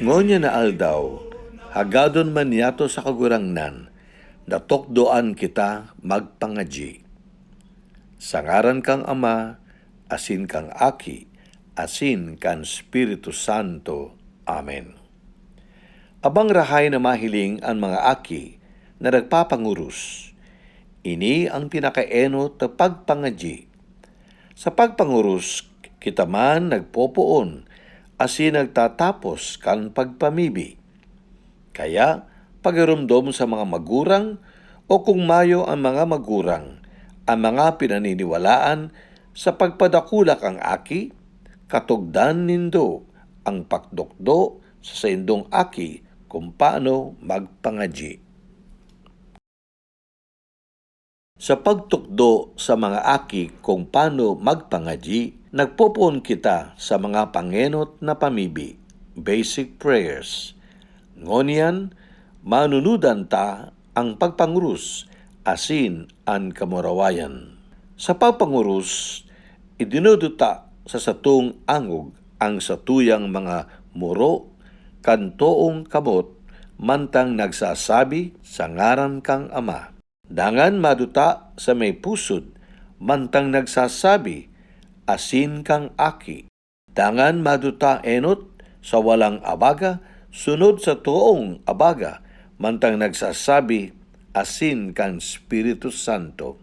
Ngonya na aldaw, hagadon man yato sa kagurangnan, natokdoan kita magpangadyi. Sangaran kang Ama, asin kang Aki, asin kan Espiritu Santo. Amen. Abang rahay na mahiling ang mga aki na nagpapangurus. Ini ang pinakaeno ta pagpangadyi. Sa pagpangurus, kita man nagpopoon, asin nagtatapos kan pagpamibi. Kaya, pagirumdom sa mga magurang o kung mayo ang mga magurang, ang mga pinaniniwalaan sa pagpadakulak ang aki, katugdan nindo ang pakdokdo sa indong aki kung paano magpangadyi. Sa pagtukdo sa mga aki kung paano magpangadyi, nagpopoon kita sa mga pangenot na pamibi, basic prayers. Ngonyan, manunudan ta ang pagpangurus, asin ang kamurawayan. Sa pagpangurus, idinuduta sa satong angog ang satuyang mga muro, kantoong kamot, mantang nagsasabi sa ngaran kang Ama. Dangan maduta sa may pusod, mantang nagsasabi, asin kang Aki. Dangan maduta enot sa walang abaga, sunod sa tuong abaga, mantang nagsasabi, asin kang Espiritu Santo.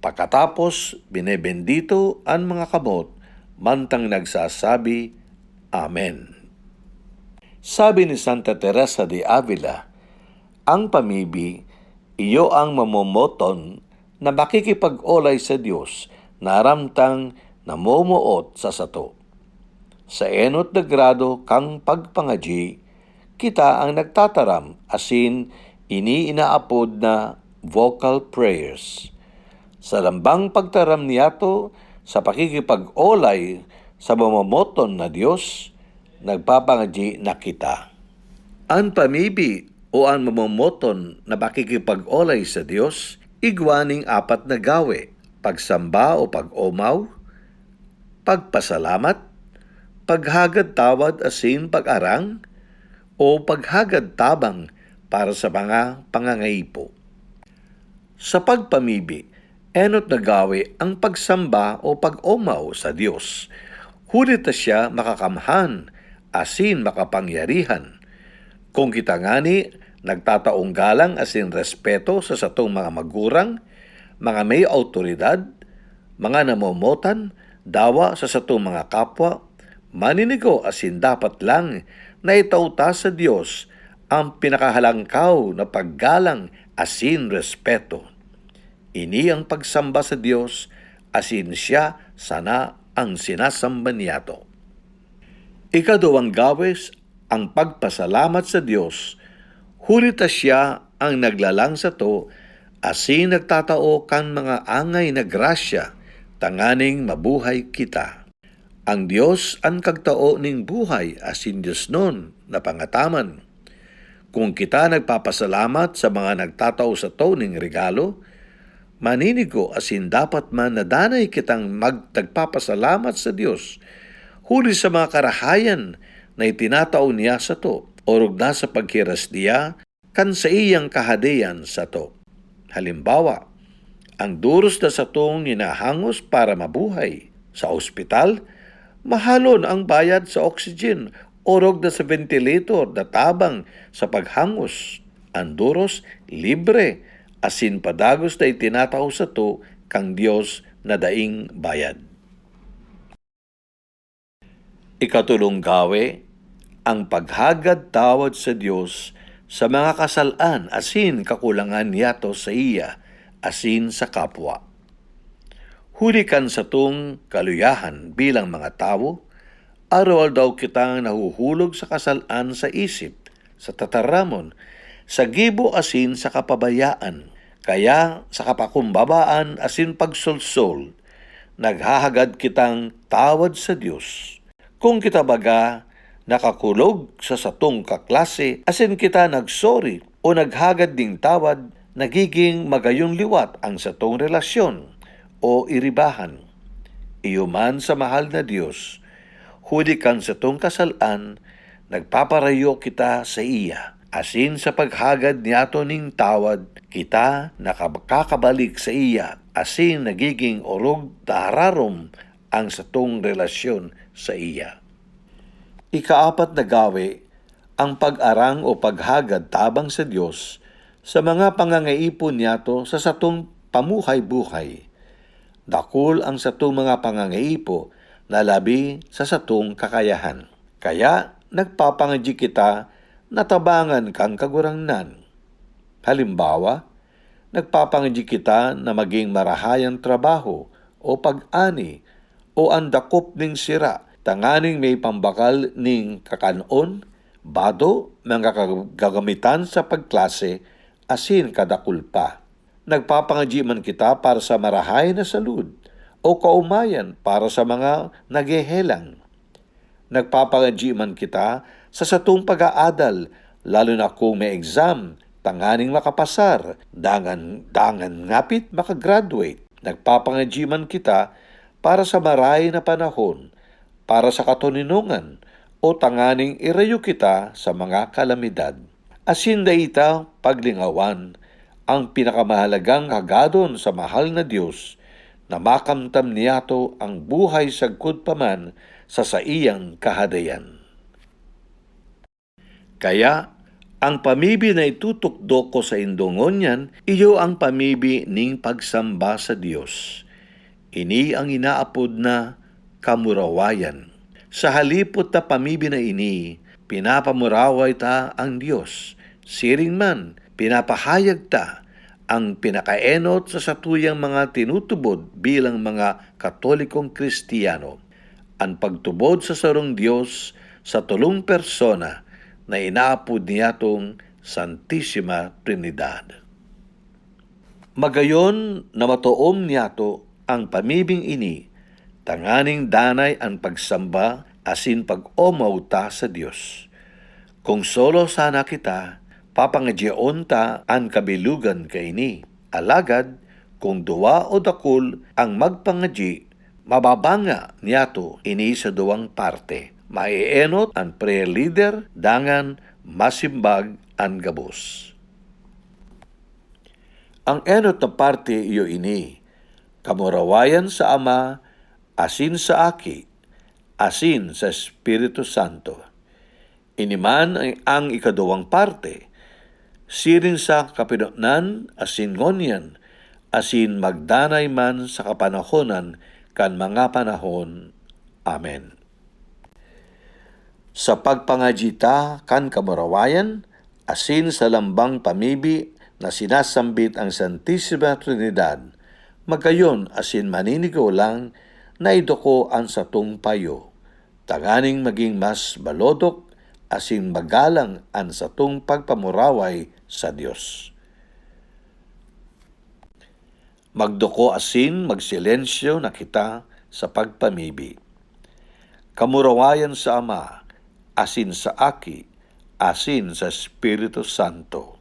Pagkatapos, binebendito ang mga kamot, mantang nagsasabi, Amen. Sabi ni Santa Teresa de Avila, ang pamibi, iyo ang mamomoton na makikipag-olay sa Diyos na aramtang namumuot sa sato. Sa enot na grado kang pagpangadyi, kita ang nagtataram asin iniinaapod na vocal prayers. Sa lambang pagtaram niyato sa pakikipag-olay sa mamomoton na Diyos, nagpapangadyi na kita. Ang pamibi o ang mamomoton na pakikipag-olay sa Diyos, igwaning apat na gawe, pagsamba o pag-omaw, pagpasalamat, paghagad tawad asin pag-arang, o paghagad tabang para sa mga pangangaipo. Sa pagpamibi, enot na gawe ang pagsamba o pag-omaw sa Diyos. Hulit na siya makakamhan, asin makapangyarihan. Kung kita ngani, nagtataong galang asin respeto sa satong mga magurang, mga may autoridad, mga namomotan, dawa sa satong mga kapwa, maninigo asin dapat lang na itauta sa Diyos ang pinakahalangkaw na paggalang asin respeto. Ini ang pagsamba sa Diyos, asin siya sana ang sinasamba niyato. Ikaduwang gawes, ang pagpasalamat sa Diyos, hulita siya ang naglalang sa to, asin nagtatao kan mga angay na grasya, tanganing mabuhay kita. Ang Diyos ang kagtao ning buhay, asin Diyos nun na pangataman. Kung kita nagpapasalamat sa mga nagtatao sa to ning regalo, maninigo asin dapat man nadanay kitang magtagpapasalamat sa Diyos, huli sa mga karahayan na itinatao niya sa to, orog na sa pagkiras niya, kan sa iyang kahadian sa to. Halimbawa, ang duros na sa tong ninahangos para mabuhay. Sa ospital, mahalon ang bayad sa oxygen, orog na sa ventilator na tabang sa paghangos. Ang duros, libre, asin padagos na itinatao sa to, kang Diyos na daing bayad. Ikatulong gawe, ang paghagad tawad sa Diyos sa mga kasalan asin kakulangan niyato sa iya asin sa kapwa. Hulikan sa tong kaluyahan bilang mga tao, araw daw kitang nahuhulog sa kasalan sa isip, sa tataramon, sa gibo asin sa kapabayaan, kaya sa kapakumbabaan asin pagsulsol, naghahagad kitang tawad sa Diyos. Kung kita baga nakakulog sa satong kaklase, asin kita nagsorry o naghagad ding tawad, nagiging magayong liwat ang satong relasyon o iribahan. Iyo man sa mahal na Diyos, huli kan satong kasalan, nagpaparayo kita sa iya. Asin sa paghagad niyato ning tawad, kita nakakabalik sa iya. Asin nagiging orog dararom ang satong relasyon sa iya. Ikaapat na gawi, ang pag-arang o paghagad tabang sa Dios sa mga pangangaipon niyato sa satong pamuhay-buhay. Dakol ang satong mga pangangaipo na labi sa satong kakayahan. Kaya nagpapangadyi kita na tabangan kang kagurangnan. Halimbawa, nagpapangadyi kita na maging marahayang trabaho o pag-ani o andakop ning sira, tanganing may pambakal ning kakanon, bado, mga gagamitan sa pagklase, asin kadakul pa. Nagpapangadyi man kita para sa marahay na salud o kaumayan para sa mga nagehelang. Nagpapangadyi man kita sa satong pag-aadal, lalo na kung may exam, tanganing makapasar, dangan ngapit makagraduate. Nagpapangadyi man kita para sa maray na panahon, para sa katuninungan, o tanganing irayo kita sa mga kalamidad. Asin daita paglingawan, ang pinakamahalagang hagadon sa mahal na Diyos, na makamtam niyato ang buhay sagkod paman sa saiyang kahadayan. Kaya, ang pamibi na itutukdo ko sa indongon yan, iyo ang pamibi ning pagsamba sa Diyos. Ini ang inaapod na kamurawayan. Sa halipot na pamibi na ini, pinapamuraway ta ang Diyos. Siring man, pinapahayag ta ang pinakaenot sa satuyang mga tinutubod bilang mga Katolikong Kristiyano. Ang pagtubod sa sarong Diyos sa tulong persona na inaapod niyatong Santissima Trinidad. Magayon na matuom niyato ang pamibing ini, tanganing danay ang pagsamba asin pag-omaw ta sa Diyos. Kung solo sana kita, papangadyaon ta ang kabilugan kaini. Alagad, kung duwa o dakul ang magpangadyi, mababanga niyato ini sa duwang parte. Maienot ang prayer leader, dangan masimbag ang gabos. Ang enot na parte iyo ini, kamurawayan sa Ama, asin sa Aki, asin sa Espiritu Santo. Iniman ang ikaduwang parte, sirin sa kapinotnan, asin ngonyan, asin magdanay man sa kapanahonan kan mga panahon. Amen. Sa pagpangajita kan kamurawayan, asin sa lambang pamibi na sinasambit ang Santissima Trinidad, magayon asin maninigaw lang na idoko ang satong payo, tanganing maging mas balodok asin magalang ang satong pagpamuraway sa Dios. Magdoko asin magsilensyo na kita sa pagpamibi. Kamurawayan sa Ama, asin sa Aki, asin sa Espiritu Santo.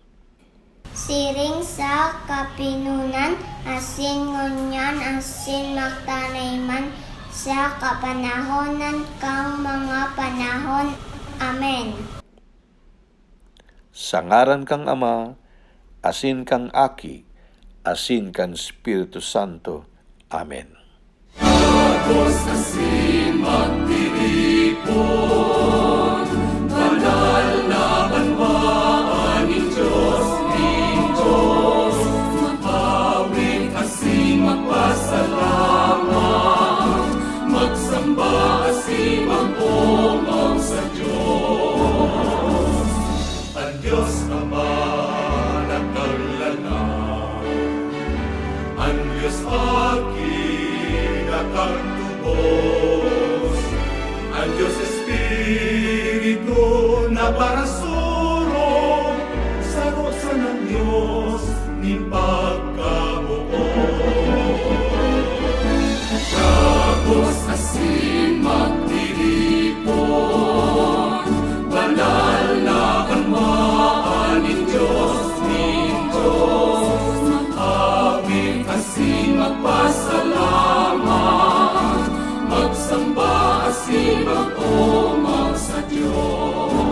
Siring sa kapinunan, asin ngunyan, asin magtanayman, sa kapanahonan kang mga panahon. Amen. Sa ngaran kang Ama, asin kang Aki, asin kang Espiritu Santo. Amen. Agos asin magtiripon, banal na banwaan ni Diyos, magpawid asin magpasalamat, magsamba asin mag-omaw sa Diyos. Ang Diyos Ama nagkalala, ang Diyos Aki nakatubos, ang Diyos Espiritu na parasuro, sa ng Diyos ni pagkabuo. Agos asin magtiripon, banal na banwaan ni Diyos, magpawid asin magpasalamat, magsamba asin mag-omaw sa Diyos.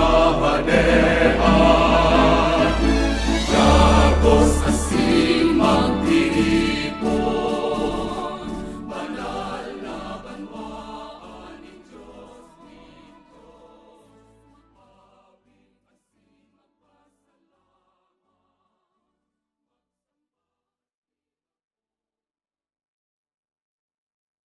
Hades